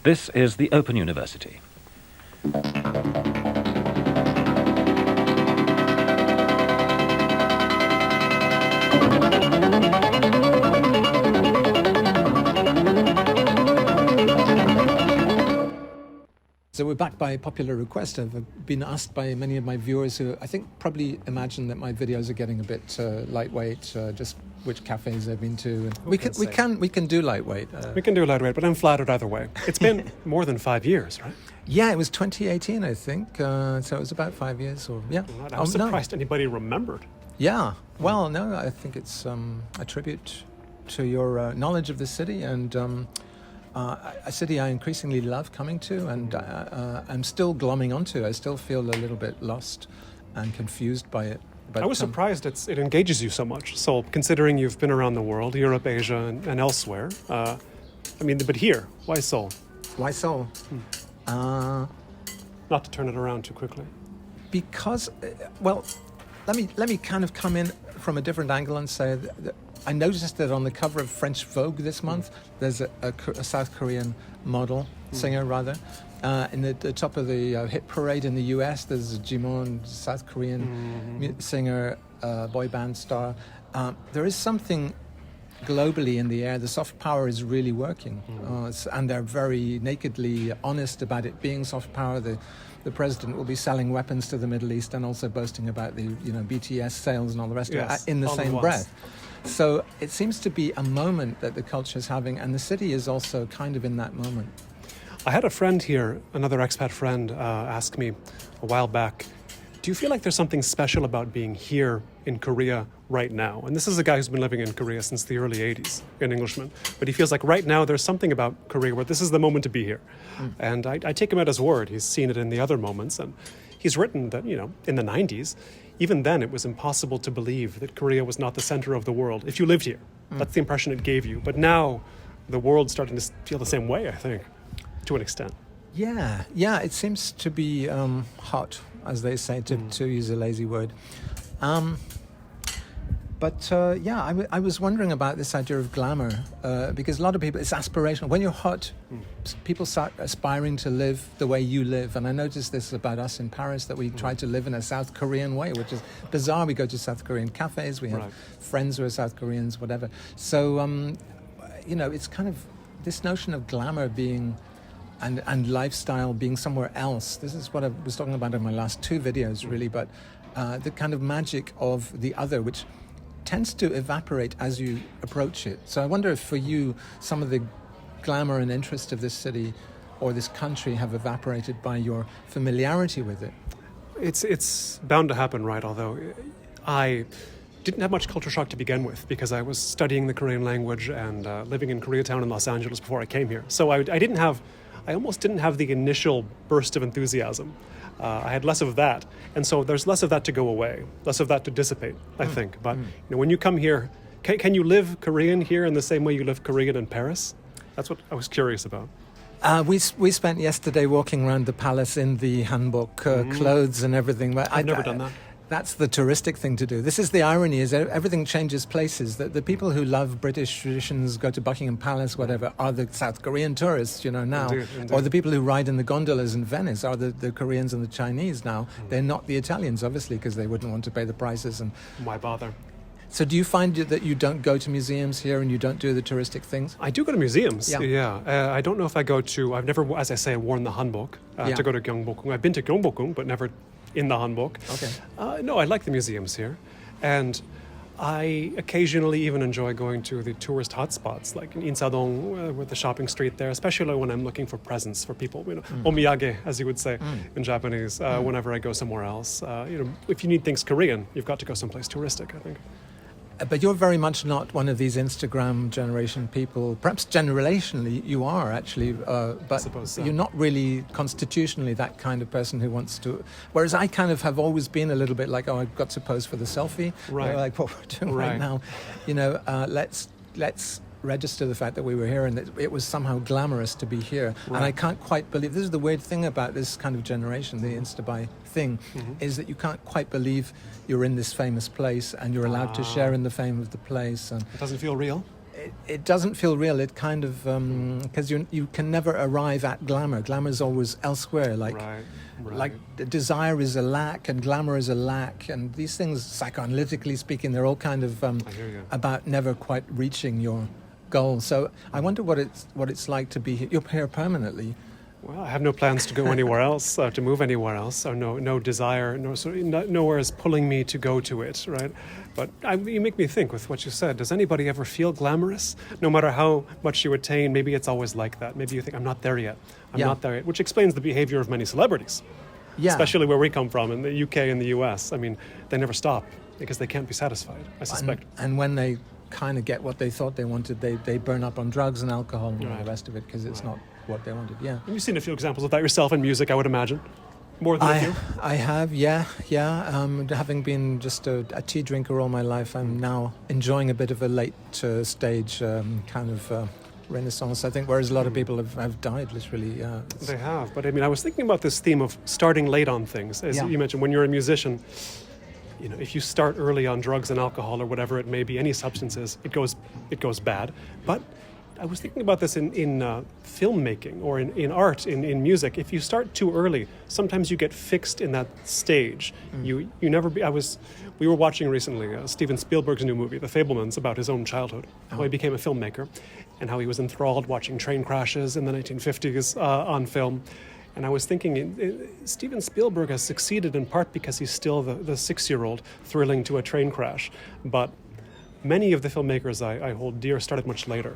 This is the Open University. So we're back by popular request. I've been asked by many of my viewers who I think probably imagine that my videos are getting a bit lightweight, just which cafes I've been to. And we can do lightweight. We can do lightweight, but I'm flattered either way. It's been more than 5 years, right? Yeah, it was 2018, I think. So it was about 5 years. Or yeah. Right. I was surprised anybody remembered. Yeah. Well, no, I think it's a tribute to your knowledge of the city and. A city I increasingly love coming to, and I'm still glomming onto. I still feel a little bit lost and confused by it. But I was surprised it engages you so much. So, considering you've been around the world, Europe, Asia, and elsewhere, but here, why Seoul? Why Seoul? Not to turn it around too quickly. Because, let me kind of come in from a different angle and say that I noticed that on the cover of French Vogue this month, there's a South Korean model, singer rather. In the top of the hit parade in the US, there's a Jimon, South Korean singer, boy band star. There is something globally in the air. The soft power is really working. And they're very nakedly honest about it being soft power. The president will be selling weapons to the Middle East and also boasting about the BTS sales and all the rest of it in the same breath. So it seems to be a moment that the culture is having, and the city is also kind of in that moment. I had a friend here, another expat friend, ask me a while back, do you feel like there's something special about being here in Korea right now? And this is a guy who's been living in Korea since the early 80s, an Englishman. But he feels like right now there's something about Korea where this is the moment to be here. And I take him at his word. He's seen it in the other moments. And he's written that, in the 90s, even then it was impossible to believe that Korea was not the center of the world if you lived here. That's the impression it gave you. But now the world's starting to feel the same way, I think, to an extent. Yeah, it seems to be hot, as they say, to use a lazy word. I was wondering about this idea of glamour, because a lot of people, it's aspirational. When you're hot, people start aspiring to live the way you live. And I noticed this about us in Paris, that we try to live in a South Korean way, which is bizarre. We go to South Korean cafes, we have friends who are South Koreans, whatever. So, it's kind of this notion of glamour being... And lifestyle being somewhere else. This is what I was talking about in my last two videos, really, but the kind of magic of the other, which tends to evaporate as you approach it. So I wonder if for you, some of the glamour and interest of this city or this country have evaporated by your familiarity with it. It's bound to happen, right? Although I didn't have much culture shock to begin with because I was studying the Korean language and living in Koreatown in Los Angeles before I came here. So I almost didn't have the initial burst of enthusiasm. I had less of that. And so there's less of that to go away, less of that to dissipate, I think. But when you come here, can you live Korean here in the same way you live Korean in Paris? That's what I was curious about. We spent yesterday walking around the palace in the hanbok, clothes and everything. But I've never done that. That's the touristic thing to do. This is the irony, is everything changes places. The people who love British traditions, go to Buckingham Palace, whatever, are the South Korean tourists, now. Indeed. Or the people who ride in the gondolas in Venice are the Koreans and the Chinese now. They're not the Italians, obviously, because they wouldn't want to pay the prices. And why bother? So do you find that you don't go to museums here and you don't do the touristic things? I do go to museums, yeah. I don't know if I go to... I've never, as I say, worn the hanbok to go to Gyeongbokgung. I've been to Gyeongbokgung, but never in the hanbok. Okay. No, I like the museums here. And I occasionally even enjoy going to the tourist hotspots, like in Insadong, with the shopping street there, especially when I'm looking for presents for people, omiyage, as you would say in Japanese, whenever I go somewhere else. If you need things Korean, you've got to go someplace touristic, I think. But you're very much not one of these Instagram generation people. Perhaps generationally you are, actually, but I suppose so. You're not really constitutionally that kind of person who wants to... Whereas I kind of have always been a little bit like, I've got to pose for the selfie. Right. Like what we're doing right now. Let's register the fact that we were here and that it was somehow glamorous to be here. Right. And I can't quite believe... This is the weird thing about this kind of generation, the Insta-buy thing, is that you can't quite believe you're in this famous place and you're allowed to share in the fame of the place. And it doesn't feel real? it doesn't feel real. It kind of because you can never arrive at glamour. Glamour is always elsewhere. Right. Like desire is a lack and glamour is a lack, and these things, psychoanalytically speaking, they're all kind of I hear you. about never quite reaching your goal. So I wonder what it's like to be here. You're here permanently. Well, I have no plans to go anywhere else, to move anywhere else, or no desire, nowhere is pulling me to go to it, right? But you make me think with what you said. Does anybody ever feel glamorous? No matter how much you attain, maybe it's always like that. Maybe you think, I'm not there yet. I'm not there yet, which explains the behavior of many celebrities, especially where we come from, in the UK and the US. I mean, they never stop because they can't be satisfied, I suspect. And when they kind of get what they thought they wanted, they burn up on drugs and alcohol and all the rest of it because it's not what they wanted. Yeah. And you've seen a few examples of that yourself in music, I would imagine. More than a few. I have, yeah. Having been just a tea drinker all my life, I'm now enjoying a bit of a late stage kind of renaissance, I think, whereas a lot of people have died, literally. Yeah, they have. But I mean, I was thinking about this theme of starting late on things. As you mentioned, when you're a musician, if you start early on drugs and alcohol or whatever it may be, any substances, it goes bad. But I was thinking about this in filmmaking or in art, in music. If you start too early, sometimes you get fixed in that stage. You never be. We were watching recently Steven Spielberg's new movie, The Fabelmans, about his own childhood, how he became a filmmaker, and how he was enthralled watching train crashes in the 1950s on film. And I was thinking, Steven Spielberg has succeeded in part because he's still the 6-year-old thrilling to a train crash, but many of the filmmakers I hold dear started much later.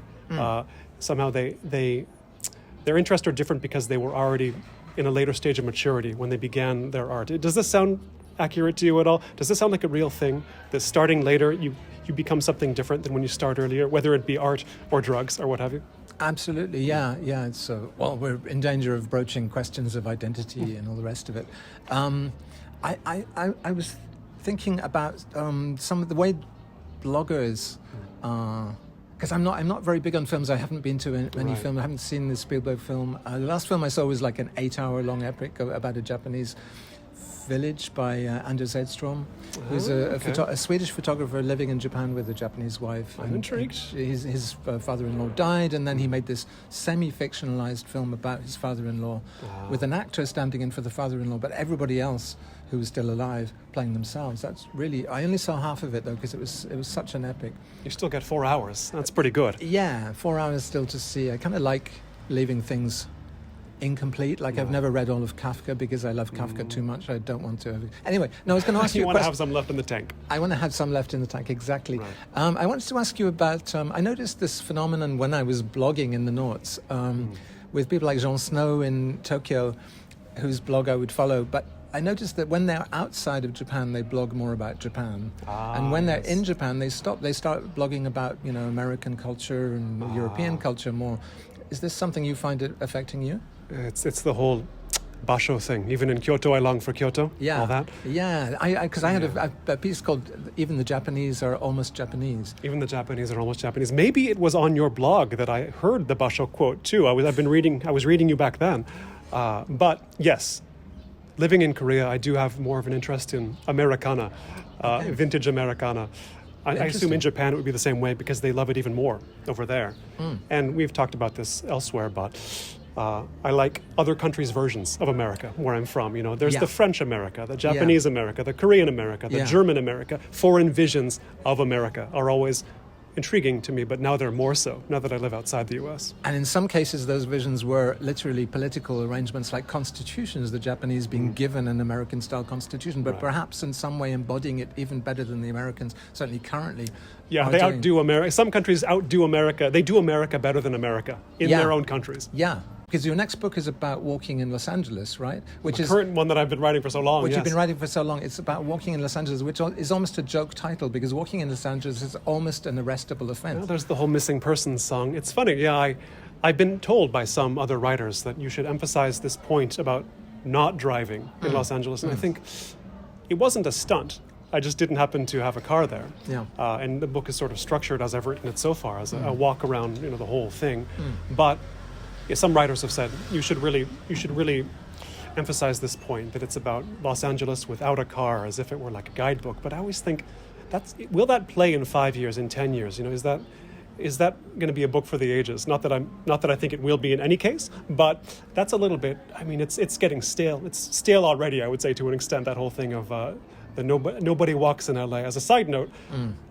Somehow their interests are different because they were already in a later stage of maturity when they began their art. Does this sound accurate to you at all? Does this sound like a real thing? That starting later, you become something different than when you start earlier, whether it be art or drugs or what have you? Absolutely, yeah. It's we're in danger of broaching questions of identity and all the rest of it. I was thinking about some of the way bloggers, because I'm not very big on films. I haven't been to many films. I haven't seen the Spielberg film. The last film I saw was like an 8-hour-long epic about a Japanese village by Anders Edström, who's a Swedish photographer living in Japan with a Japanese wife. I'm intrigued. His father-in-law died, and then he made this semi-fictionalized film about his father-in-law with an actor standing in for the father-in-law, but everybody else who was still alive playing themselves. That's really... I only saw half of it, though, because it was such an epic. You still get 4 hours. That's pretty good. Yeah, 4 hours still to see. I kind of like leaving things incomplete. Like, I've never read all of Kafka because I love Kafka too much. I don't want to. Anyway, no, I was going to ask you You want to have some left in the tank. I want to have some left in the tank, exactly. Right. I wanted to ask you about... I noticed this phenomenon when I was blogging in the noughts with people like Jon Snow in Tokyo, whose blog I would follow, but I noticed that when they're outside of Japan, they blog more about Japan. And when they're in Japan, they start blogging about, American culture and European culture more. Is this something you find it affecting you? It's the whole basho thing. Even in Kyoto, I long for Kyoto. Yeah. All that. Yeah, because I had a piece called "Even the Japanese Are Almost Japanese." Even the Japanese are almost Japanese. Maybe it was on your blog that I heard the basho quote too. I was reading you back then. But yes, living in Korea, I do have more of an interest in Americana, vintage Americana. I assume in Japan it would be the same way because they love it even more over there. And we've talked about this elsewhere, but I like other countries' versions of America, where I'm from. There's the French America, the Japanese America, the Korean America, the German America. Foreign visions of America are always intriguing to me, but now they're more so, now that I live outside the U.S. And in some cases, those visions were literally political arrangements like constitutions, the Japanese being given an American-style constitution, but perhaps in some way embodying it even better than the Americans, certainly currently. Yeah, they outdo America. Some countries outdo America. They do America better than America in their own countries. Yeah. Because your next book is about walking in Los Angeles, right? Which is the current one that I've been writing for so long. Which you've been writing for so long. It's about walking in Los Angeles, which is almost a joke title because walking in Los Angeles is almost an arrestable offense. Well, there's the whole missing persons song. It's funny. Yeah, I've been told by some other writers that you should emphasize this point about not driving in Los Angeles, and I think it wasn't a stunt. I just didn't happen to have a car there. Yeah. And the book is sort of structured as I've written it so far, as a walk around, the whole thing. But some writers have said you should really emphasize this point that it's about Los Angeles without a car, as if it were like a guidebook. But I always think will that play in 5 years, in 10 years? is that going to be a book for the ages? Not that I think it will be in any case, but that's a little bit. I mean, it's getting stale. It's stale already, I would say, to an extent. That whole thing of the nobody walks in LA. As a side note,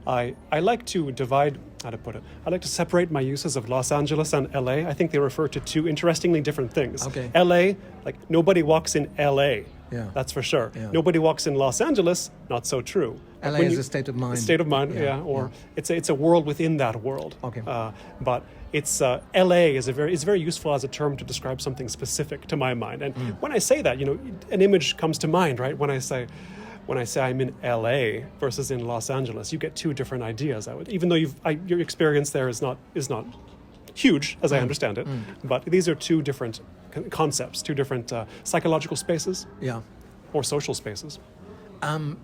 I like to divide. How to put it? I like to separate my uses of Los Angeles and LA. I think they refer to two interestingly different things. Okay. LA, like nobody walks in LA. Yeah. That's for sure. Yeah. Nobody walks in Los Angeles. Not so true. LA is a state of mind. State of mind, Yeah, or it's a world within that world. Okay. But it's LA is very useful as a term to describe something specific to my mind. And when I say that, an image comes to mind, right? When I say I'm in LA versus in Los Angeles, you get two different ideas. Even though your experience there is not huge, as I understand it, but these are two different concepts, two different psychological spaces, or social spaces.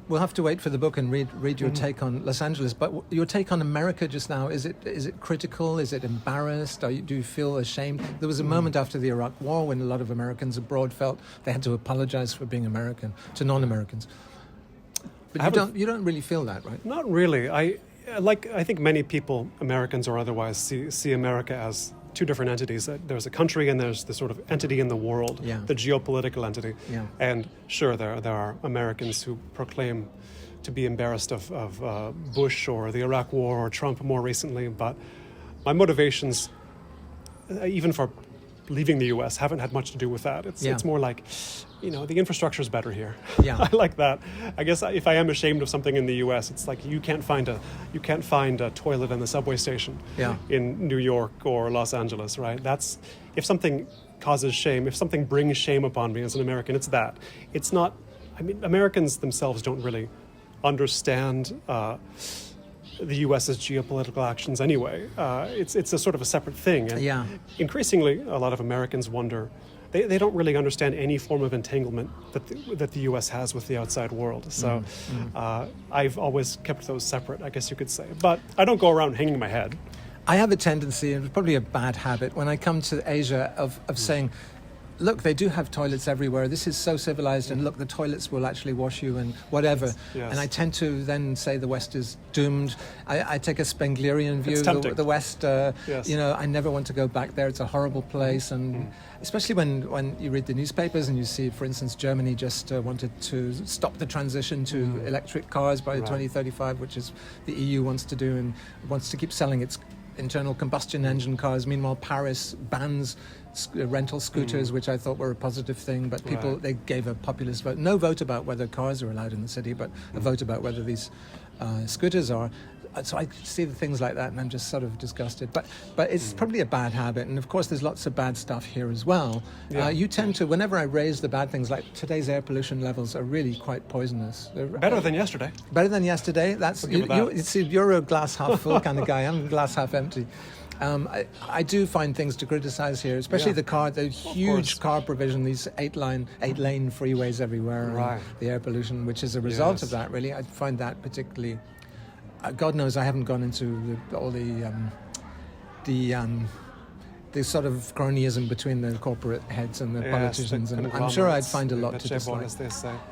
We'll have to wait for the book and read your take on Los Angeles. But your take on America just now, is it critical? Is it embarrassed? Do you feel ashamed? There was a moment after the Iraq War when a lot of Americans abroad felt they had to apologize for being American to non-Americans. But you don't really feel that, right? Not really. I think many people, Americans or otherwise, see America as two different entities. There's a country and there's the sort of entity in the world, the geopolitical entity. Yeah. And sure, there are Americans who proclaim to be embarrassed of Bush or the Iraq War or Trump more recently, but my motivations, even for leaving the U.S., haven't had much to do with that. It's more like, the infrastructure is better here. Yeah. I like that. I guess if I am ashamed of something in the U.S., it's like you can't find a toilet in the subway station in New York or Los Angeles, right? That's if something causes shame, if something brings shame upon me as an American, it's that. It's not. I mean, Americans themselves don't really understand the U.S.'s geopolitical actions anyway. It's a sort of a separate thing. And increasingly, a lot of Americans wonder, they don't really understand any form of entanglement that the U.S. has with the outside world. So I've always kept those separate, I guess you could say. But I don't go around hanging my head. I have a tendency, and it's probably a bad habit, when I come to Asia of saying, look, they do have toilets everywhere. This is so civilized, and look, the toilets will actually wash you and whatever. Yes. And I tend to then say the West is doomed. I take a Spenglerian view. The West, I never want to go back there. It's a horrible place. And especially when you read the newspapers and you see, for instance, Germany just wanted to stop the transition to electric cars by 2035, which is the EU wants to do, and wants to keep selling its internal combustion engine cars. Meanwhile, Paris bans rental scooters, which I thought were a positive thing, but they gave a populist vote. No vote about whether cars are allowed in the city, but a vote about whether these scooters are. So I see the things like that and I'm just sort of disgusted. But it's probably a bad habit. And of course, there's lots of bad stuff here as well. Yeah. You tend to, whenever I raise the bad things, like today's air pollution levels are really quite poisonous. Better than yesterday. Better than yesterday. That's you're a glass half full kind of guy. I'm glass half empty. I do find things to criticize here, especially the huge car provision, these eight-lane freeways everywhere, and the air pollution, which is a result of that, really. I find that particularly... God knows I haven't gone into all the sort of cronyism between the corporate heads and the politicians, and I'm sure I'd find a lot to dislike.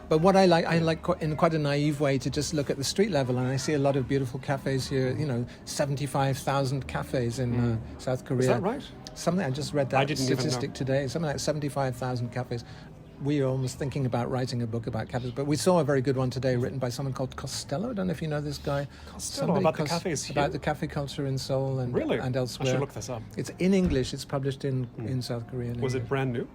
But what I like in quite a naive way to just look at the street level, and I see a lot of beautiful cafes here. 75,000 cafes in South Korea. Is that right? Something I just read that statistic today. Something like 75,000 cafes. We are almost thinking about writing a book about cafes, but we saw a very good one today written by someone called Costello. I don't know if you know this guy. Costello, about the cafes here? About the cafe culture in Seoul and elsewhere. I should look this up. It's in English. It's published in South Korea. Was it brand new?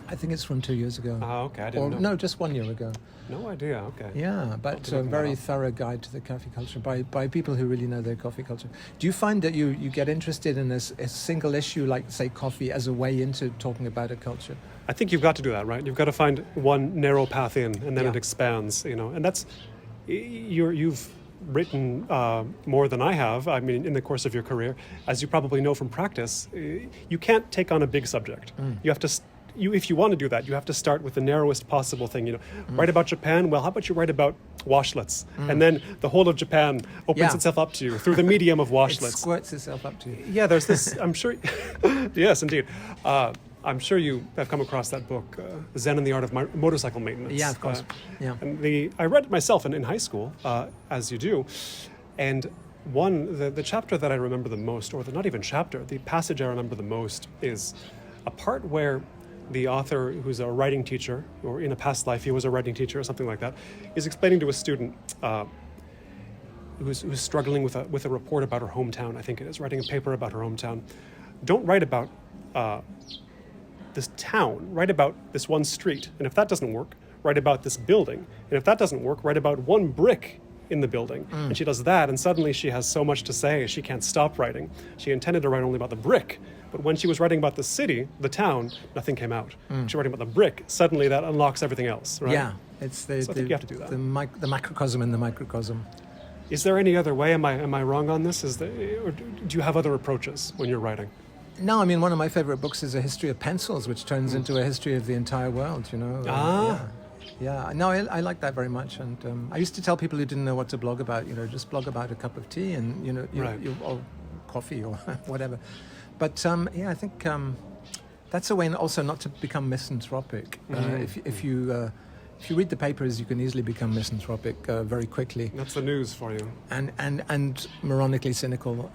I think it's from 2 years ago. Oh, okay. I didn't know. No, just 1 year ago. No idea. Okay. Yeah, but a very thorough guide to the coffee culture by people who really know their coffee culture. Do you find that you get interested in a single issue, like, say, coffee, as a way into talking about a culture? I think you've got to do that, right? You've got to find one narrow path in, and then it expands, and that's... You've written more than I have, I mean, in the course of your career. As you probably know from practice, you can't take on a big subject. You have to... if you want to do that, you have to start with the narrowest possible thing. Write about Japan. Well, how about you write about washlets? And then the whole of Japan opens itself up to you through the medium of washlets. It squirts itself up to you. Yeah, there's this, I'm sure, yes, indeed. I'm sure you have come across that book, Zen and the Art of Motorcycle Maintenance. Yeah, of course. And I read it myself in high school, as you do, and The chapter that I remember the most, or not even chapter, the passage I remember the most is a part where the author, who's a writing teacher, or in a past life he was a writing teacher or something like that, is explaining to a student who's struggling with a report about her hometown, I think it is, writing a paper about her hometown. Don't write about this town, write about this one street, and if that doesn't work, write about this building, and if that doesn't work, write about one brick in the building. And she does that, and suddenly she has so much to say, she can't stop writing. She intended to write only about the brick, but when she was writing about the city, the town, nothing came out. She's writing about the brick, suddenly that unlocks everything else, right? Yeah, it's So I think you have to do that. the macrocosm in the microcosm. Is there any other way? Am I wrong on this? Or do you have other approaches when you're writing? No, I mean, one of my favorite books is A History of Pencils, which turns into a history of the entire world, you know. Yeah. No, I like that very much. And I used to tell people who didn't know what to blog about, you know, just blog about a cup of tea and, you know, or coffee or whatever. But, I think that's a way also not to become misanthropic. If you read the papers, you can easily become misanthropic very quickly. That's the news for you. And moronically cynical.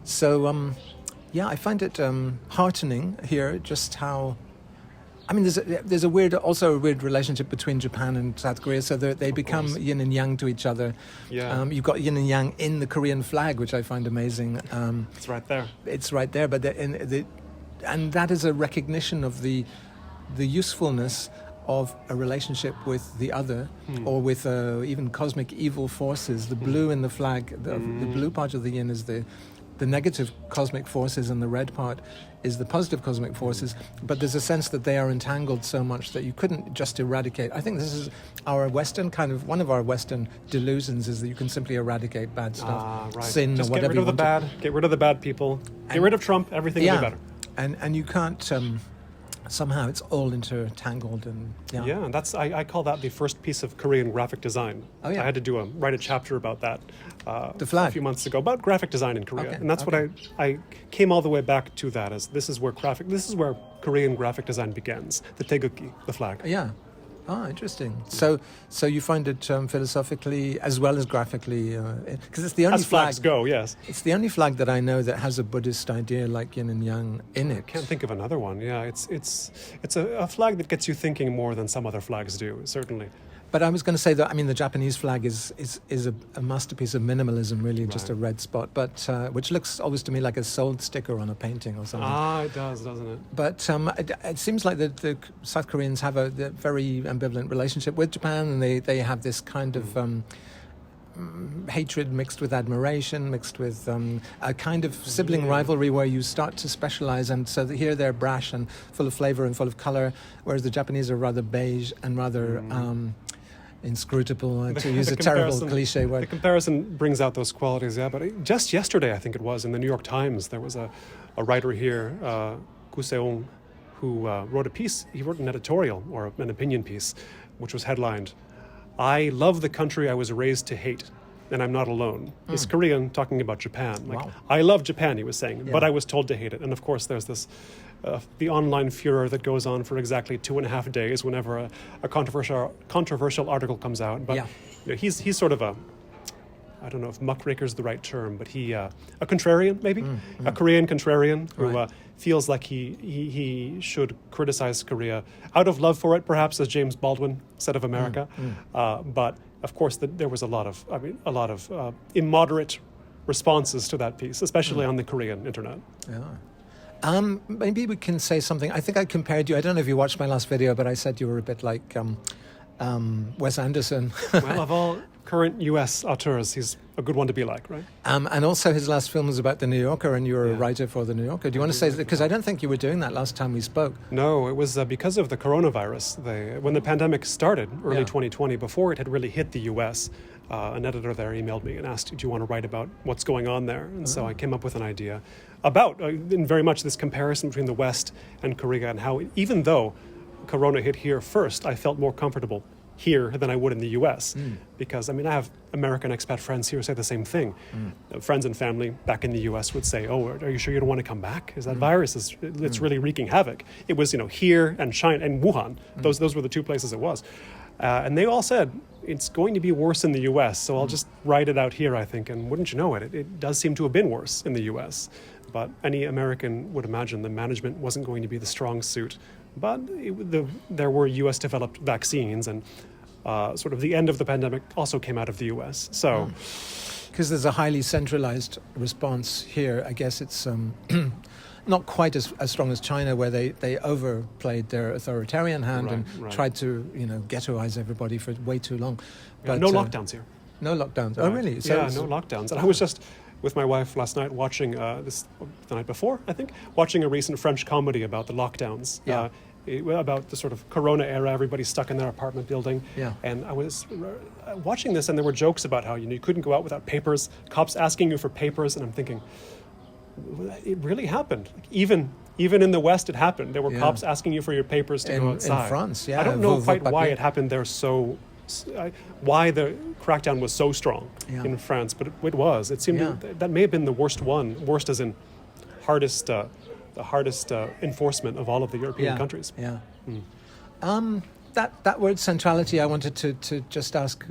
So, I find it heartening here just how... I mean, there's a weird relationship between Japan and South Korea, so they become yin and yang to each other. Yeah. You've got yin and yang in the Korean flag, which I find amazing. It's right there. It's right there, but and that is a recognition of the usefulness of a relationship with the other, or with even cosmic evil forces. The blue in the flag, the blue part of the yin is the negative cosmic forces, and the red part is the positive cosmic forces. But there's a sense that they are entangled so much that you couldn't just eradicate. I think this is one of our Western delusions, is that you can simply eradicate bad stuff, right. sin, just or whatever. Get rid of the bad people. Get rid of Trump. Everything will be better. And you can't. Somehow it's all intertangled, and and that's I call that the first piece of Korean graphic design. Oh, yeah. I had to write a chapter about that the flag. a few months ago, about graphic design in Korea, Okay, and that's what I came all the way back to that, as this is where Korean graphic design begins. The taegukgi, the flag. Yeah. Interesting. So you find it philosophically as well as graphically, because it's the only as flags go. Yes, it's the only flag that I know that has a Buddhist idea like yin and yang in it. I can't think of another one. Yeah, it's a flag that gets you thinking more than some other flags do, certainly. But I was going to say that, I mean, the Japanese flag is a masterpiece of minimalism, really, just a red spot, but which looks always to me like a sold sticker on a painting or something. It does, doesn't it? But it seems like the South Koreans have a very ambivalent relationship with Japan, and they have this kind of hatred mixed with admiration, mixed with a kind of sibling rivalry where you start to specialize, and so here they're brash and full of flavor and full of color, whereas the Japanese are rather beige and rather inscrutable, to use a terrible cliche word. The comparison brings out those qualities, but just yesterday, I think it was, in the New York Times, there was a writer here, Gu Seong, who wrote a piece. He wrote an editorial, or an opinion piece, which was headlined, "I love the country I was raised to hate, and I'm not alone." He's Korean, talking about Japan. Wow. I love Japan, he was saying, but I was told to hate it. And of course, there's this, the online furor that goes on for exactly 2.5 days whenever a controversial article comes out. But he's sort of I don't know if muckraker is the right term, but a contrarian, maybe? A Korean contrarian who feels like he should criticize Korea out of love for it, perhaps, as James Baldwin said of America. But of course, there was a lot of immoderate responses to that piece, especially on the Korean internet. Yeah. Maybe we can say something. I think I compared you. I don't know if you watched my last video, but I said you were a bit like Wes Anderson. Well, of all current U.S. auteurs, he's a good one to be like, right? And also his last film was about the New Yorker, and you were a writer for the New Yorker. Do you want to say, because I don't think you were doing that last time we spoke. No, it was because of the coronavirus. When the pandemic started, early 2020, before it had really hit the U.S., an editor there emailed me and asked, do you want to write about what's going on there? And so I came up with an idea about, in very much this comparison between the West and Korea, and how even though Corona hit here first, I felt more comfortable here than I would in the U.S. Because, I mean, I have American expat friends here who say the same thing. Friends and family back in the U.S. would say, "Oh, are you sure you don't want to come back? Because that virus it's really wreaking havoc." It was, here and China and Wuhan. Those were the two places it was. And they all said, it's going to be worse in the US, so I'll just write it out here, I think. And wouldn't you know it, it does seem to have been worse in the US. But any American would imagine the management wasn't going to be the strong suit. But there were US-developed vaccines, and sort of the end of the pandemic also came out of the US. So, because there's a highly centralized response here, I guess it's not quite as strong as China, where they overplayed their authoritarian hand and tried to ghettoize everybody for way too long. But no lockdowns here. No lockdowns. Right. Oh, really? So no lockdowns. And I was just with my wife last night watching the night before, I think, watching a recent French comedy about the lockdowns. Yeah. About the sort of Corona era, everybody stuck in their apartment building. Yeah. And I was watching this, and there were jokes about how you couldn't go out without papers, cops asking you for papers, and I'm thinking, it really happened. Even in the West, it happened. There were cops asking you for your papers to go outside. In France, yeah. I don't know quite why it happened there why the crackdown was so strong in France, but it was. It seemed that may have been the worst one. Worst as in hardest, the hardest enforcement of all of the European countries. Yeah. That word centrality, I wanted to just ask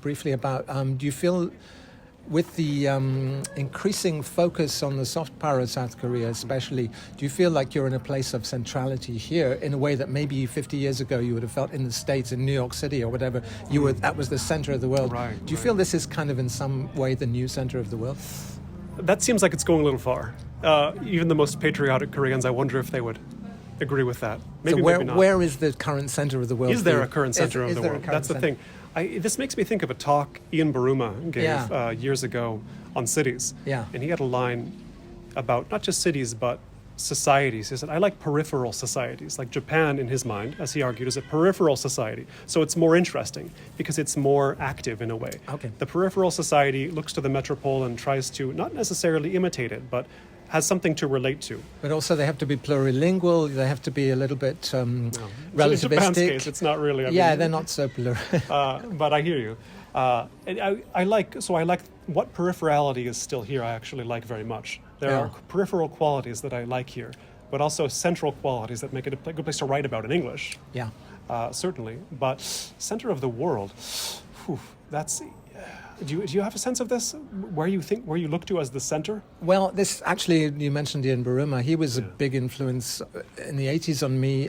briefly about. Do you feel, with the increasing focus on the soft power of South Korea especially, do you feel like you're in a place of centrality here in a way that maybe 50 years ago you would have felt in the States, in New York City or whatever, that was the center of the world? Right, do you feel this is kind of in some way the new center of the world? That seems like it's going a little far. Even the most patriotic Koreans, I wonder if they would agree with that. Maybe, so maybe not. Where is the current center of the world? Is there a current center of the world? That's the thing. This makes me think of a talk Ian Baruma gave years ago on cities. Yeah. And he had a line about not just cities, but societies. He said, I like peripheral societies. Like Japan, in his mind, as he argued, is a peripheral society. So it's more interesting because it's more active in a way. Okay. The peripheral society looks to the metropole and tries to not necessarily imitate it, but has something to relate to. But also they have to be plurilingual, they have to be a little bit relativistic. So in Japan's case, it's not really. They're not so plural. But I hear you. And I like what peripherality is still here. I actually like very much. There are peripheral qualities that I like here, but also central qualities that make it a good place to write about in English. Yeah. Certainly. But center of the world, that's. Do you have a sense of this? Where you look to as the center? Well, this actually, you mentioned Ian Baruma. He was a big influence in the 80s on me,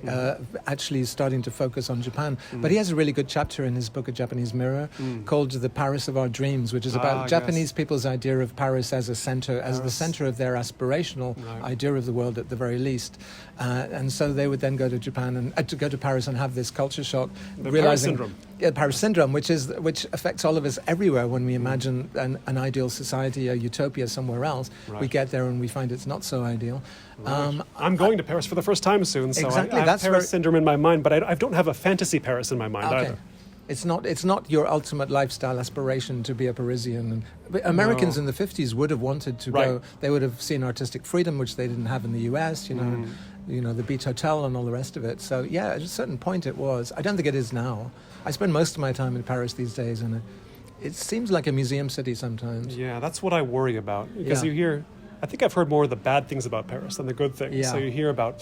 actually starting to focus on Japan. But he has a really good chapter in his book, A Japanese Mirror, called The Paris of Our Dreams, which is about Japanese people's idea of Paris as a center, as the center of their aspirational idea of the world at the very least. And so they would then go to Japan and to go to Paris and have this culture shock, realizing Paris syndrome. Paris syndrome, which affects all of us everywhere when we imagine an ideal society, a utopia somewhere else. We get there and we find it's not so ideal. I'm going to Paris for the first time soon, so exactly, I have Paris syndrome in my mind, but I don't have a fantasy Paris in my mind either. It's not your ultimate lifestyle aspiration to be a Parisian. Americans in the 50s would have wanted to go. They would have seen artistic freedom, which they didn't have in the US. The Beach Hotel and all the rest of it. So yeah, at a certain point it was. I don't think it is now. I spend most of my time in Paris these days, and it seems like a museum city sometimes. Yeah, that's what I worry about, because you hear. I think I've heard more of the bad things about Paris than the good things. Yeah. So you hear about,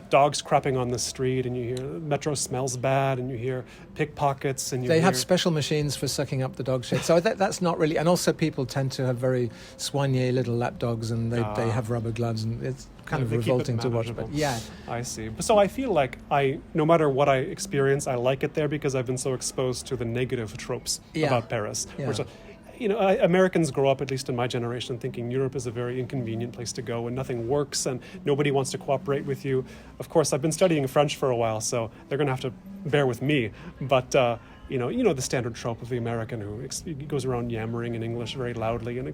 dogs crapping on the street, and you hear the metro smells bad, and you hear pickpockets, and they have special machines for sucking up the dog shit. So that's not really. And also, people tend to have very soigné little lap dogs, and they have rubber gloves, and it's kind of revolting to watch. But yeah, I see. So I feel like no matter what I experience, I like it there because I've been so exposed to the negative tropes about Paris. Yeah. Which, Americans grow up, at least in my generation, thinking Europe is a very inconvenient place to go and nothing works and nobody wants to cooperate with you. Of course, I've been studying French for a while, so they're going to have to bear with me. But, the standard trope of the American who goes around yammering in English very loudly. And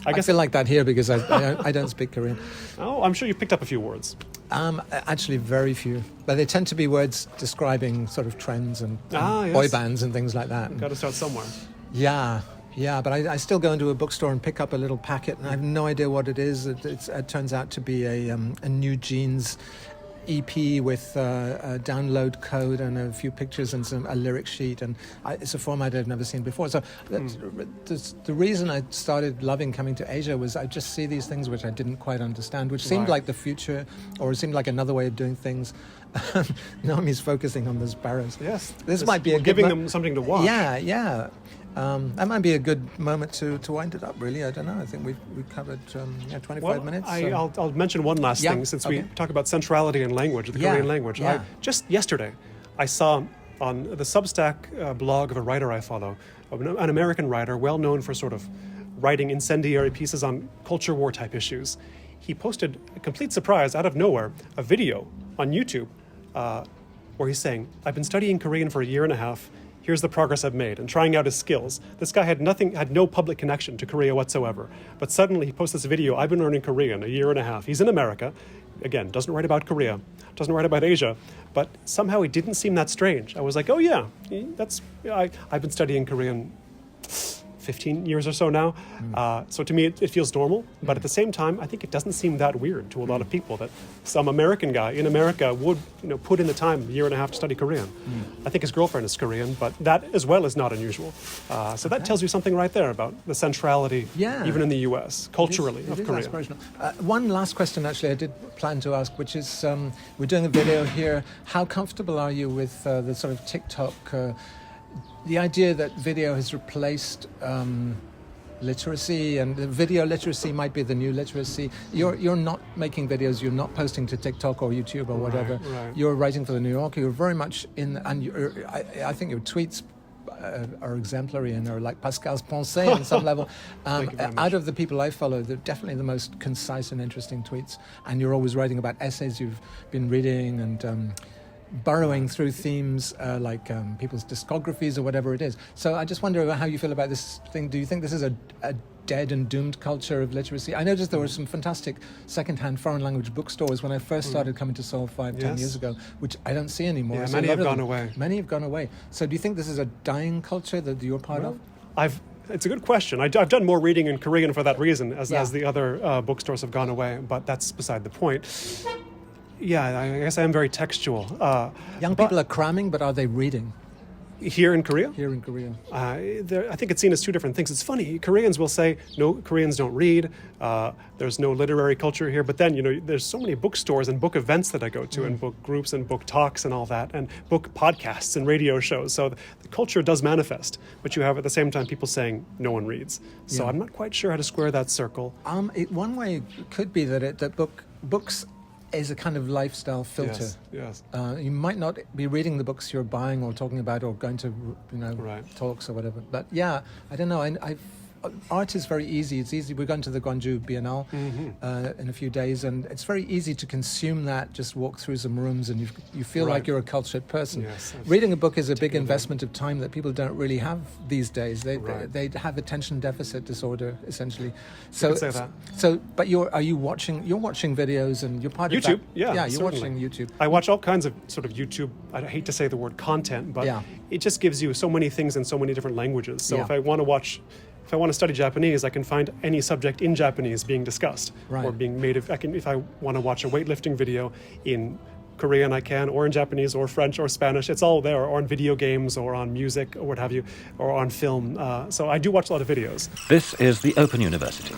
I feel like that here because I don't speak Korean. Oh, I'm sure you picked up a few words. Actually, very few. But they tend to be words describing sort of trends and boy bands and things like that. Got to start somewhere. Yeah, but I still go into a bookstore and pick up a little packet, and I have no idea what it is. It turns out to be a New Jeans EP with a download code and a few pictures and a lyric sheet, and it's a format I've never seen before. So the reason I started loving coming to Asia was I just see these things which I didn't quite understand, which seemed like the future, or it seemed like another way of doing things. Naomi's focusing on the sparrows. Yes. This might be a good giving them something to watch. Yeah. That might be a good moment to wind it up, really. I don't know. I think we've covered 25 minutes. I'll mention one last thing since we talk about centrality in language, the Korean language. Yeah. Just yesterday, I saw on the Substack blog of a writer I follow, an American writer, well known for sort of writing incendiary pieces on culture war type issues. He posted, a complete surprise, out of nowhere, a video on YouTube where he's saying, I've been studying Korean for a year and a half. Here's the progress I've made, and trying out his skills. This guy had no public connection to Korea whatsoever. But suddenly he posts this video, I've been learning Korean a year and a half. He's in America. Again, doesn't write about Korea, doesn't write about Asia, but somehow he didn't seem that strange. I was like, oh yeah, I've been studying Korean 15 years or so now. So to me, it feels normal. But at the same time, I think it doesn't seem that weird to a lot of people that some American guy in America would put in the time, a year and a half, to study Korean. I think his girlfriend is Korean, but that as well is not unusual. So that tells you something right there about the centrality, even in the U.S., culturally, of Korea. One last question, actually, I did plan to ask, which is, we're doing a video here. How comfortable are you with the sort of TikTok the idea that video has replaced literacy, and video literacy might be the new literacy. You're not making videos, you're not posting to TikTok or YouTube or whatever. Right. You're writing for The New Yorker, you're very much in, and I think your tweets are exemplary and are like Pascal's pensée on some level. Out of the people I follow, they're definitely the most concise and interesting tweets. And you're always writing about essays you've been reading and burrowing through themes like people's discographies or whatever it is. So I just wonder how you feel about this thing. Do you think this is a dead and doomed culture of literacy? I noticed there were some fantastic second-hand foreign language bookstores when I first started coming to Seoul 10 years ago, which I don't see anymore. Yeah, so many have gone away. Many have gone away. So do you think this is a dying culture that you're part of? It's a good question. I've done more reading in Korean for that reason, as the other bookstores have gone away, but that's beside the point. Yeah, I guess I am very textual. Young people are cramming, but are they reading? Here in Korea? Here in Korea. I think it's seen as two different things. It's funny, Koreans will say, no, Koreans don't read, there's no literary culture here, but then, there's so many bookstores and book events that I go to, and book groups and book talks and all that, and book podcasts and radio shows. So the culture does manifest, but you have at the same time people saying no one reads. So I'm not quite sure how to square that circle. One way could be that books is a kind of lifestyle filter. Yes. You might not be reading the books you're buying or talking about or going to, talks or whatever. But yeah, I don't know. Art is very easy. It's easy. We're going to the Gwangju Biennale in a few days, and it's very easy to consume that. Just walk through some rooms, and you feel like you're a cultured person. Yes, reading a book is a big investment of time that people don't really have these days. They have attention deficit disorder, essentially. So, you could say that. So, but you're watching videos, and you're part YouTube, of that. yeah, you're certainly. watching YouTube. I watch all kinds of sort of YouTube, I hate to say the word content, but it just gives you so many things in so many different languages. So if I want to study Japanese, I can find any subject in Japanese being discussed or being made. If I want to watch a weightlifting video in Korean, I can, or in Japanese, or French, or Spanish. It's all there, or on video games, or on music, or what have you, or on film. So I do watch a lot of videos. This is the Open University.